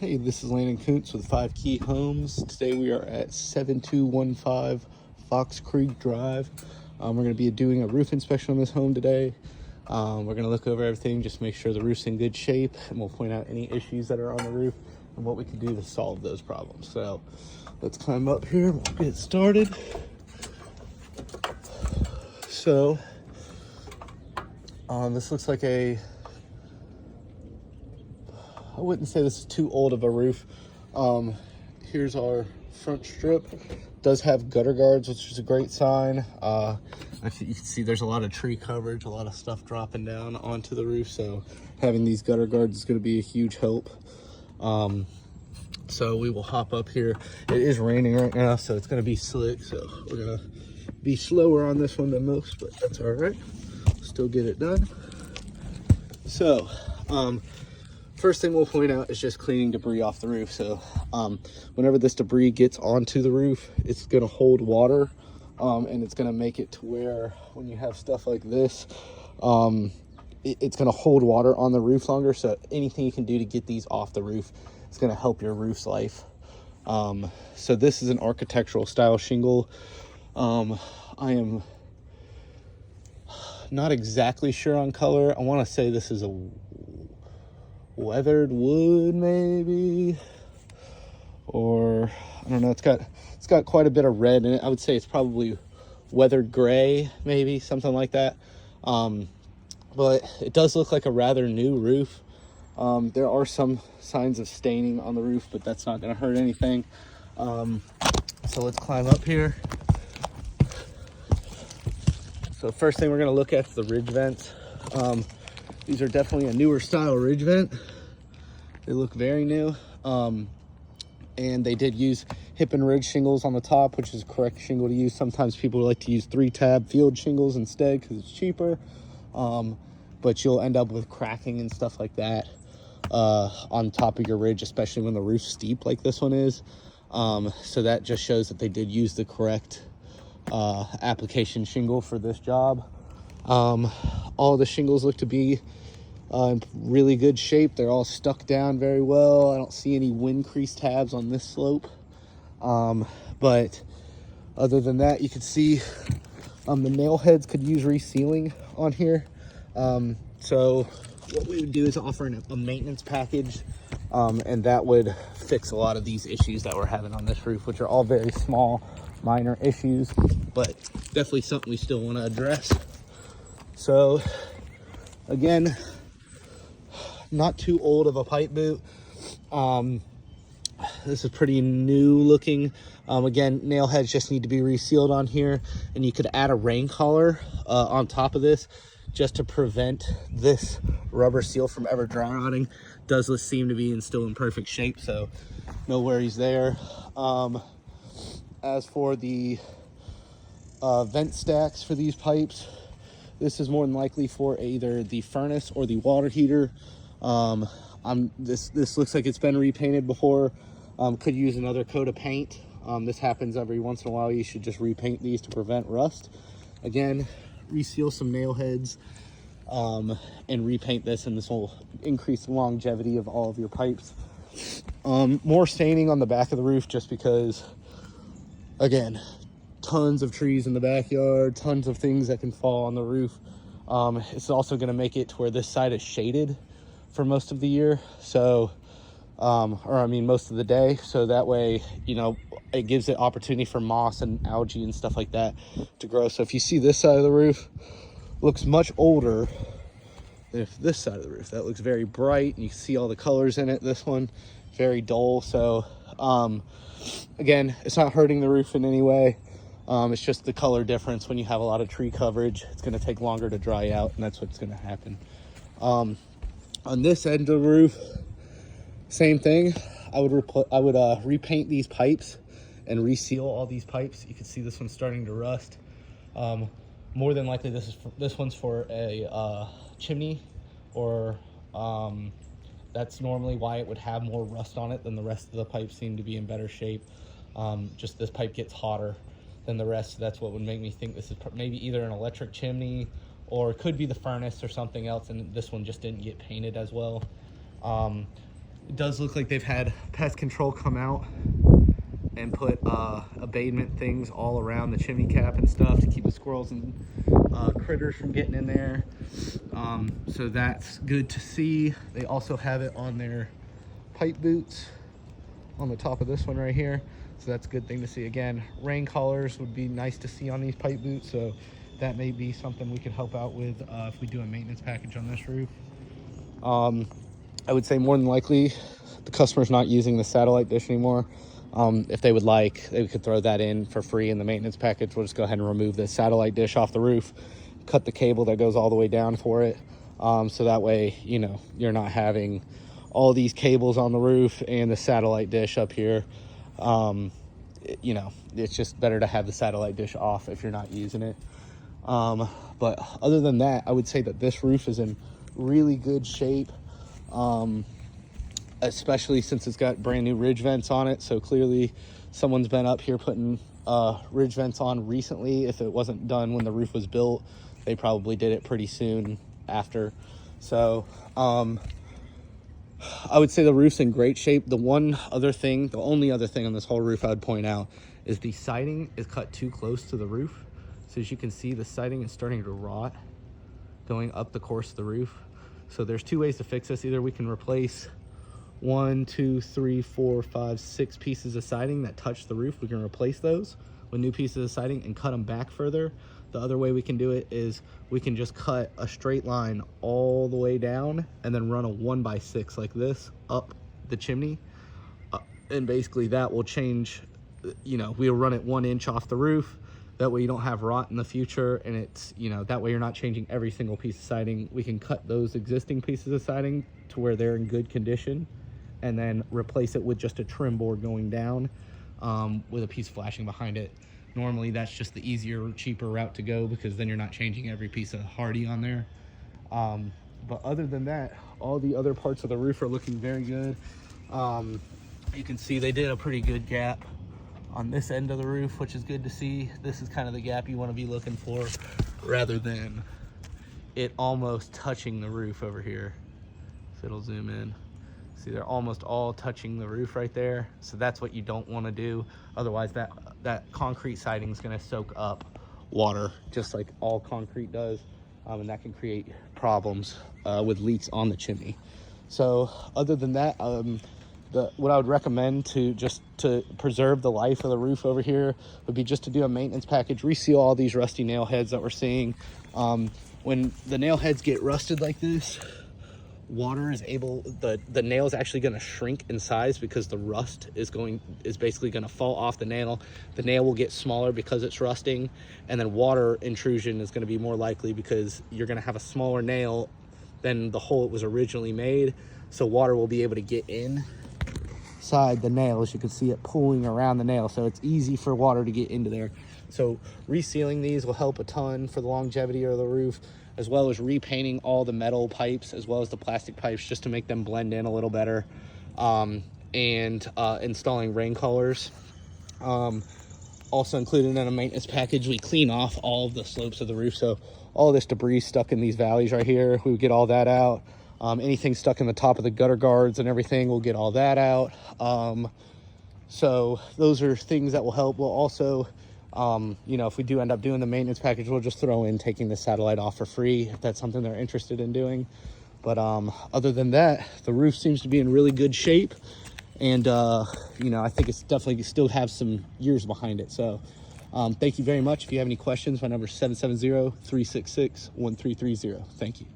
Hey, this is Landon Kuntz with 5 Key Homes. Today we are at 7215 Fox Creek Drive. We're going to be doing a roof inspection on this home today. We're going to look over everything, just make sure the roof's in good shape, and we'll point out any issues that are on the roof and what we can do to solve those problems. So let's climb up here and we'll get started. So this looks like I wouldn't say this is too old of a roof. Here's our front strip. Does have gutter guards, which is a great sign. You can see there's a lot of tree coverage, a lot of stuff dropping down onto the roof, so having these gutter guards is going to be a huge help. So we will hop up here. It is raining right now, so it's going to be slick, so we're going to be slower on this one than most, but that's all right. Still get it done. So first thing we'll point out is just cleaning debris off the roof. So whenever this debris gets onto the roof, it's going to hold water, and it's going to make it to where when you have stuff like this, it's going to hold water on the roof longer. So anything you can do to get these off the roof is going to help your roof's life. So this is an architectural style shingle. I am not exactly sure on color. I want to say this is a weathered wood, maybe, or I don't know. It's got quite a bit of red in it. I would say it's probably weathered gray, maybe something like that. But it does look like a rather new roof. There are some signs of staining on the roof, but that's not going to hurt anything. So let's climb up here. So first thing we're going to look at is the ridge vents. These are definitely a newer style ridge vent. They look very new. And they did use hip and ridge shingles on the top, which is correct shingle to use. Sometimes people like to use 3-tab field shingles instead because it's cheaper. But you'll end up with cracking and stuff like that on top of your ridge, especially when the roof's steep like this one is. So that just shows that they did use the correct application shingle for this job. All the shingles look to be in really good shape. They're all stuck down very well. I don't see any wind crease tabs on this slope. But other than that, you can see the nail heads could use resealing on here. So what we would do is offer a maintenance package, and that would fix a lot of these issues that we're having on this roof, which are all very small, minor issues, but definitely something we still want to address. So again, not too old of a pipe boot. This is pretty new looking. Again, nail heads just need to be resealed on here, and you could add a rain collar on top of this just to prevent this rubber seal from ever dry rotting. Does seem to be still in perfect shape, so no worries there. As for the vent stacks for these pipes, this is more than likely for either the furnace or the water heater. This looks like it's been repainted before. Could use another coat of paint. This happens every once in a while. You should just repaint these to prevent rust. Again, reseal some nail heads and repaint this, and this will increase the longevity of all of your pipes. More staining on the back of the roof just because, again, tons of trees in the backyard, tons of things that can fall on the roof. It's also going to make it to where this side is shaded for most of the year, so most of the day, so that way, you know, it gives it opportunity for moss and algae and stuff like that to grow. So if you see this side of the roof looks much older than if this side of the roof, that looks very bright and you can see all the colors in it. This one very dull. So again, it's not hurting the roof in any way. It's just the color difference. When you have a lot of tree coverage, it's going to take longer to dry out, and that's what's going to happen. On this end of the roof, same thing. I would repaint these pipes and reseal all these pipes. You can see this one's starting to rust. More than likely, this one's for a chimney, or that's normally why it would have more rust on it than the rest of the pipes seem to be in better shape. Just this pipe gets hotter than the rest, so that's what would make me think this is maybe either an electric chimney, or it could be the furnace or something else, and this one just didn't get painted as well. It does look like they've had pest control come out and put abatement things all around the chimney cap and stuff to keep the squirrels and critters from getting in there. So that's good to see. They also have it on their pipe boots on the top of this one right here. So that's a good thing to see. Again, rain collars would be nice to see on these pipe boots. So that may be something we could help out with if we do a maintenance package on this roof. I would say more than likely the customer's not using the satellite dish anymore. If they would like, they could throw that in for free in the maintenance package. We'll just go ahead and remove the satellite dish off the roof, cut the cable that goes all the way down for it. So that way, you know, you're not having all these cables on the roof and the satellite dish up here. You know, it's just better to have the satellite dish off if you're not using it. But other than that, I would say that this roof is in really good shape. Especially since it's got brand new ridge vents on it. So clearly someone's been up here putting ridge vents on recently. If it wasn't done when the roof was built, they probably did it pretty soon after. So I would say the roof's in great shape. The only other thing on this whole roof I would point out is the siding is cut too close to the roof. So as you can see, the siding is starting to rot going up the course of the roof. So there's two ways to fix this. Either we can replace 1, 2, 3, 4, 5, 6 pieces of siding that touch the roof. We can replace those with new pieces of siding and cut them back further. The other way we can do it is we can just cut a straight line all the way down and then run a 1x6 like this up the chimney. And basically that will change, you know, we'll run it 1 inch off the roof. That way you don't have rot in the future, and it's, you know, that way you're not changing every single piece of siding. We can cut those existing pieces of siding to where they're in good condition and then replace it with just a trim board going down with a piece of flashing behind it. Normally that's just the easier, cheaper route to go because then you're not changing every piece of hardy on there. But other than that, all the other parts of the roof are looking very good. You can see they did a pretty good gap on this end of the roof, which is good to see. This is kind of the gap you want to be looking for rather than it almost touching the roof over here. So it'll zoom in. See, they're almost all touching the roof right there. So that's what you don't want to do. Otherwise that concrete siding is going to soak up water just like all concrete does. And that can create problems with leaks on the chimney. So other than that, what I would recommend to preserve the life of the roof over here would be just to do a maintenance package, reseal all these rusty nail heads that we're seeing. When the nail heads get rusted like this, water is able, the nail is actually going to shrink in size because the rust is basically going to fall off the nail. The nail will get smaller because it's rusting, and then water intrusion is going to be more likely because you're going to have a smaller nail than the hole it was originally made. So water will be able to get inside the nail. As you can see it pulling around the nail, so it's easy for water to get into there. So resealing these will help a ton for the longevity of the roof, as well as repainting all the metal pipes as well as the plastic pipes just to make them blend in a little better, and installing rain colors. Also included in a maintenance package, we clean off all of the slopes of the roof. So all this debris stuck in these valleys right here, we would get all that out. Anything stuck in the top of the gutter guards and everything, we'll get all that out. So those are things that will help. We'll also, you know, if we do end up doing the maintenance package, we'll just throw in taking the satellite off for free if that's something they're interested in doing. But other than that, the roof seems to be in really good shape. And, you know, I think it's definitely still have some years behind it. So thank you very much. If you have any questions, my number is 770-366-1330. Thank you.